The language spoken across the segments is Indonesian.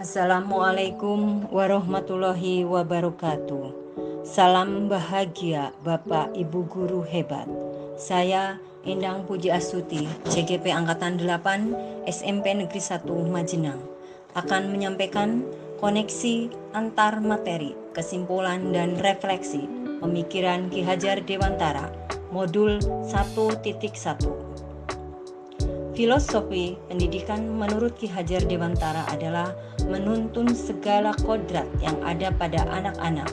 Assalamualaikum warahmatullahi wabarakatuh. Salam bahagia Bapak Ibu Guru hebat. Saya Endang Puji Astuti, CGP Angkatan 8, SMP Negeri 1 Majenang, akan menyampaikan koneksi antar materi, kesimpulan dan refleksi pemikiran Ki Hajar Dewantara, modul 1.1. Filosofi pendidikan menurut Ki Hajar Dewantara adalah menuntun segala kodrat yang ada pada anak-anak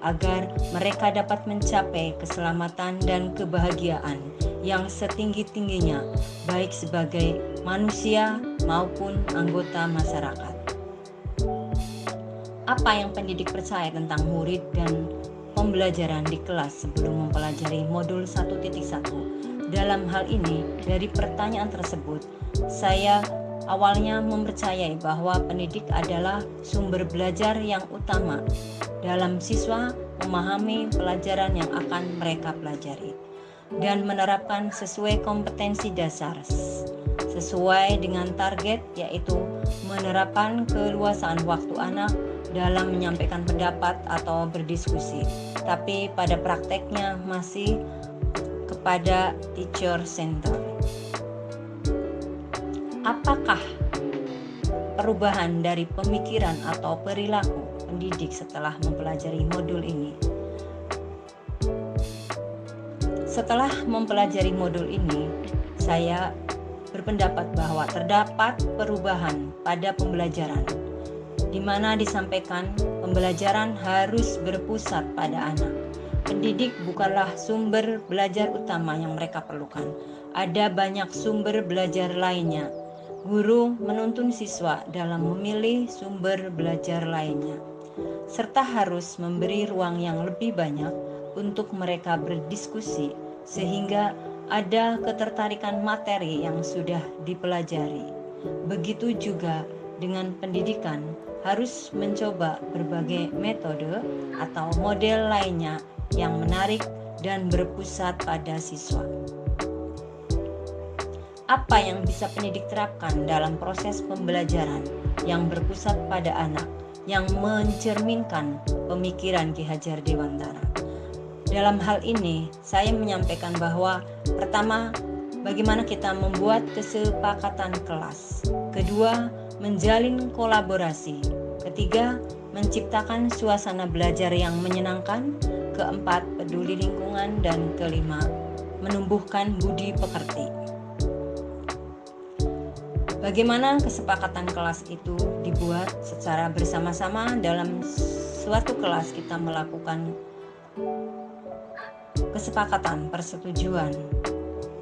agar mereka dapat mencapai keselamatan dan kebahagiaan yang setinggi-tingginya, baik sebagai manusia maupun anggota masyarakat. Apa yang pendidik percaya tentang murid dan pembelajaran di kelas sebelum mempelajari modul 1.1? Dalam hal ini, dari pertanyaan tersebut, saya awalnya mempercayai bahwa pendidik adalah sumber belajar yang utama dalam siswa memahami pelajaran yang akan mereka pelajari dan menerapkan sesuai kompetensi dasar sesuai dengan target, yaitu menerapkan keluasan waktu anak dalam menyampaikan pendapat atau berdiskusi, tapi pada prakteknya masih kepada teacher center. Apakah perubahan dari pemikiran atau perilaku pendidik setelah mempelajari modul ini? Setelah mempelajari modul ini, saya berpendapat bahwa terdapat perubahan pada pembelajaran, di mana disampaikan pembelajaran harus berpusat pada anak. Pendidik bukanlah sumber belajar utama yang mereka perlukan. Ada banyak sumber belajar lainnya. Guru menuntun siswa dalam memilih sumber belajar lainnya, serta harus memberi ruang yang lebih banyak untuk mereka berdiskusi, sehingga ada ketertarikan materi yang sudah dipelajari. Begitu juga dengan pendidikan, harus mencoba berbagai metode atau model lainnya yang menarik dan berpusat pada siswa. Apa yang bisa pendidik terapkan dalam proses pembelajaran yang berpusat pada anak, yang mencerminkan pemikiran Ki Hajar Dewantara? Dalam hal ini, saya menyampaikan bahwa pertama, bagaimana kita membuat kesepakatan kelas. Kedua, menjalin kolaborasi. Ketiga, menciptakan suasana belajar yang menyenangkan. Keempat, peduli lingkungan. Dan kelima, menumbuhkan budi pekerti. Bagaimana kesepakatan kelas itu dibuat secara bersama-sama? Dalam suatu kelas kita melakukan kesepakatan persetujuan.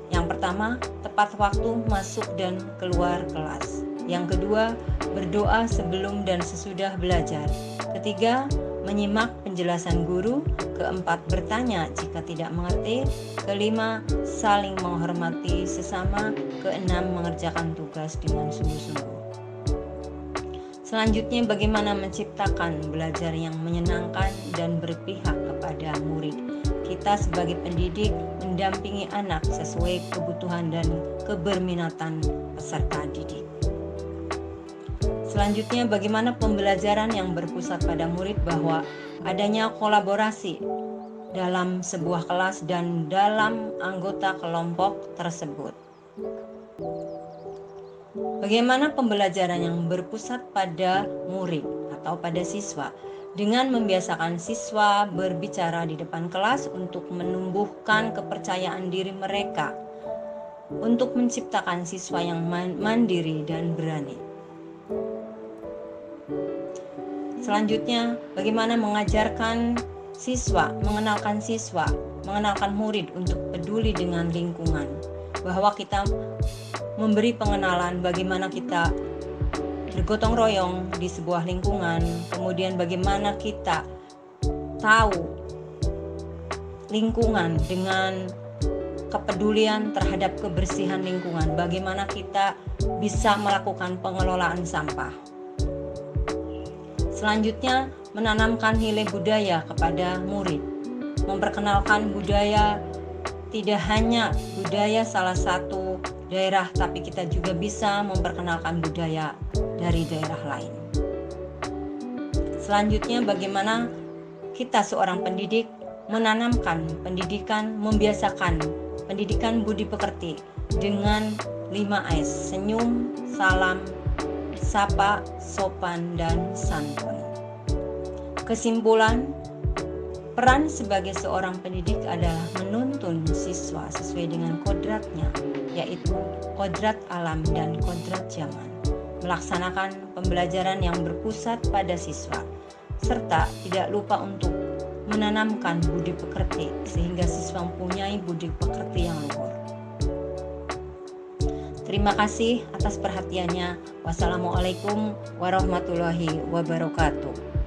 Yang pertama, tepat waktu masuk dan keluar kelas. Yang kedua, berdoa sebelum dan sesudah belajar. Ketiga, menyimak penjelasan guru. Keempat, bertanya jika tidak mengerti. Kelima, saling menghormati sesama. Keenam, mengerjakan tugas dengan sungguh-sungguh. Selanjutnya, bagaimana menciptakan belajar yang menyenangkan dan berpihak kepada murid. Kita sebagai pendidik mendampingi anak sesuai kebutuhan dan keberminatan peserta didik. Selanjutnya, bagaimana pembelajaran yang berpusat pada murid, bahwa adanya kolaborasi dalam sebuah kelas dan dalam anggota kelompok tersebut. Bagaimana pembelajaran yang berpusat pada murid atau pada siswa, dengan membiasakan siswa berbicara di depan kelas untuk menumbuhkan kepercayaan diri mereka, untuk menciptakan siswa yang mandiri dan berani. Selanjutnya, bagaimana mengajarkan siswa, mengenalkan murid untuk peduli dengan lingkungan, bahwa kita memberi pengenalan bagaimana kita bergotong royong di sebuah lingkungan, kemudian bagaimana kita tahu lingkungan dengan kepedulian terhadap kebersihan lingkungan, bagaimana kita bisa melakukan pengelolaan sampah. Selanjutnya, menanamkan nilai budaya kepada murid, memperkenalkan budaya, tidak hanya budaya salah satu daerah, tapi kita juga bisa memperkenalkan budaya dari daerah lain. Selanjutnya, bagaimana kita seorang pendidik menanamkan pendidikan, membiasakan pendidikan budi pekerti dengan 5S: senyum, salam, sapa, sopan, dan santun. Kesimpulan, peran sebagai seorang pendidik adalah menuntun siswa sesuai dengan kodratnya, yaitu kodrat alam dan kodrat zaman, melaksanakan pembelajaran yang berpusat pada siswa, serta tidak lupa untuk menanamkan budi pekerti sehingga siswa mempunyai budi pekerti yang luhur. Terima kasih atas perhatiannya. Wassalamualaikum warahmatullahi wabarakatuh.